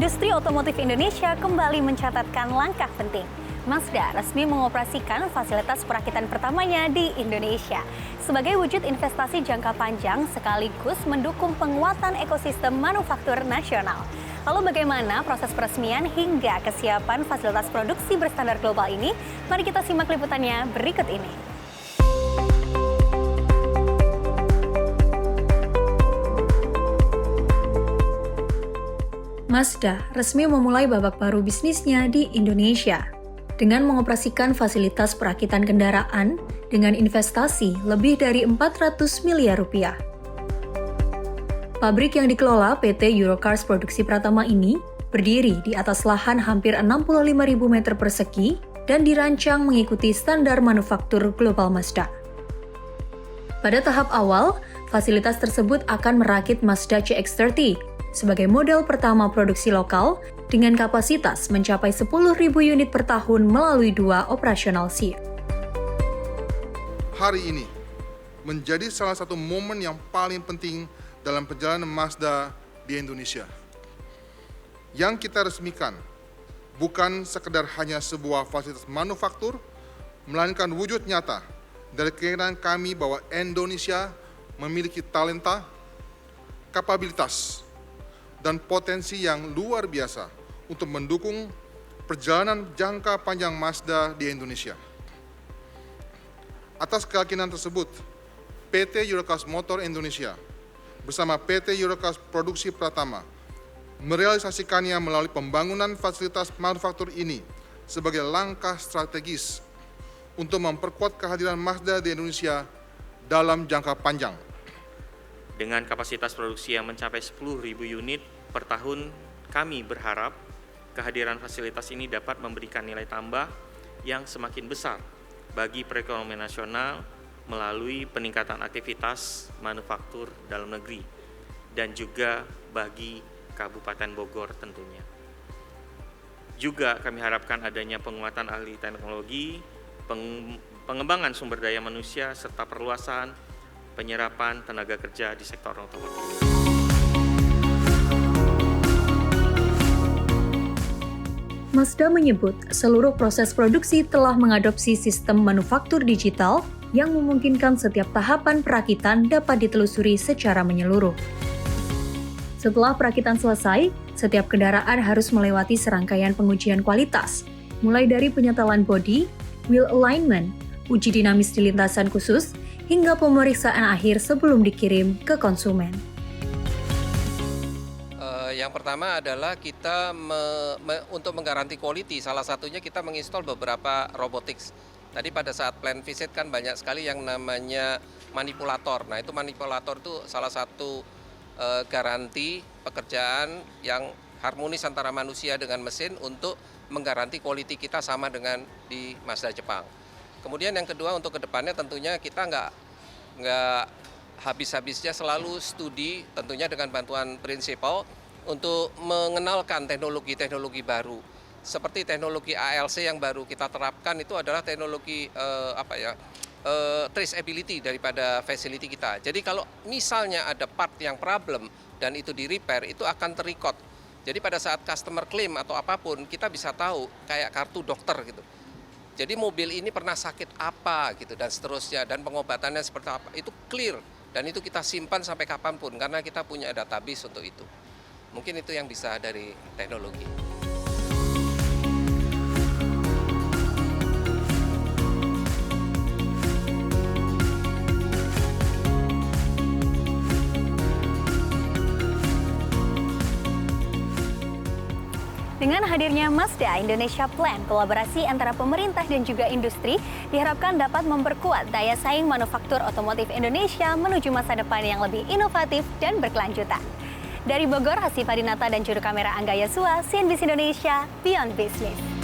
Industri otomotif Indonesia kembali mencatatkan langkah penting. Mazda resmi mengoperasikan fasilitas perakitan pertamanya di Indonesia sebagai wujud investasi jangka panjang sekaligus mendukung penguatan ekosistem manufaktur nasional. Lalu bagaimana proses peresmian hingga kesiapan fasilitas produksi berstandar global ini? Mari kita simak liputannya berikut ini. Mazda resmi memulai babak baru bisnisnya di Indonesia dengan mengoperasikan fasilitas perakitan kendaraan dengan investasi lebih dari 400 miliar rupiah. Pabrik yang dikelola PT Eurocars Produksi Pratama ini berdiri di atas lahan hampir 65.000 meter persegi dan dirancang mengikuti standar manufaktur global Mazda. Pada tahap awal, fasilitas tersebut akan merakit Mazda CX-30 sebagai model pertama produksi lokal dengan kapasitas mencapai 10.000 unit per tahun melalui 2 operasional shift. Hari ini menjadi salah satu momen yang paling penting dalam perjalanan Mazda di Indonesia. Yang kita resmikan bukan sekedar hanya sebuah fasilitas manufaktur, melainkan wujud nyata dari keyakinan kami bahwa Indonesia memiliki talenta, kapabilitas, dan potensi yang luar biasa untuk mendukung perjalanan jangka panjang Mazda di Indonesia. Atas keyakinan tersebut, PT Eurocars Motor Indonesia bersama PT Eurocars Produksi Pratama merealisasikannya melalui pembangunan fasilitas manufaktur ini sebagai langkah strategis untuk memperkuat kehadiran Mazda di Indonesia dalam jangka panjang. Dengan kapasitas produksi yang mencapai 10.000 unit per tahun, kami berharap kehadiran fasilitas ini dapat memberikan nilai tambah yang semakin besar bagi perekonomian nasional melalui peningkatan aktivitas manufaktur dalam negeri dan juga bagi Kabupaten Bogor tentunya. Juga kami harapkan adanya penguatan ahli teknologi, pengembangan sumber daya manusia, serta perluasan penyerapan tenaga kerja di sektor otomotif. Mazda menyebut seluruh proses produksi telah mengadopsi sistem manufaktur digital yang memungkinkan setiap tahapan perakitan dapat ditelusuri secara menyeluruh. Setelah perakitan selesai, setiap kendaraan harus melewati serangkaian pengujian kualitas, mulai dari penyetelan bodi, wheel alignment, uji dinamis di lintasan khusus, hingga pemeriksaan akhir sebelum dikirim ke konsumen. Yang pertama adalah kita untuk menggaranti quality, salah satunya kita menginstall beberapa robotics. Tadi pada saat plant visit kan banyak sekali yang namanya manipulator. Nah itu manipulator itu salah satu garansi pekerjaan yang harmonis antara manusia dengan mesin untuk menggaranti quality kita sama dengan di Mazda Jepang. Kemudian yang kedua untuk kedepannya tentunya kita nggak habis-habisnya selalu studi tentunya dengan bantuan prinsipal untuk mengenalkan teknologi-teknologi baru. Seperti teknologi ALC yang baru kita terapkan itu adalah teknologi traceability daripada facility kita. Jadi kalau misalnya ada part yang problem dan itu di repair itu akan ter-record. Jadi pada saat customer claim atau apapun kita bisa tahu kayak kartu dokter gitu. Jadi mobil ini pernah sakit apa gitu dan seterusnya dan pengobatannya seperti apa itu clear dan itu kita simpan sampai kapanpun karena kita punya database untuk itu. Mungkin itu yang bisa dari teknologi. Dengan hadirnya Mazda Indonesia Plan, kolaborasi antara pemerintah dan juga industri diharapkan dapat memperkuat daya saing manufaktur otomotif Indonesia menuju masa depan yang lebih inovatif dan berkelanjutan. Dari Bogor, Hasifah Dinata dan juru kamera Angga Yasua, CNBC Indonesia, Beyond Business.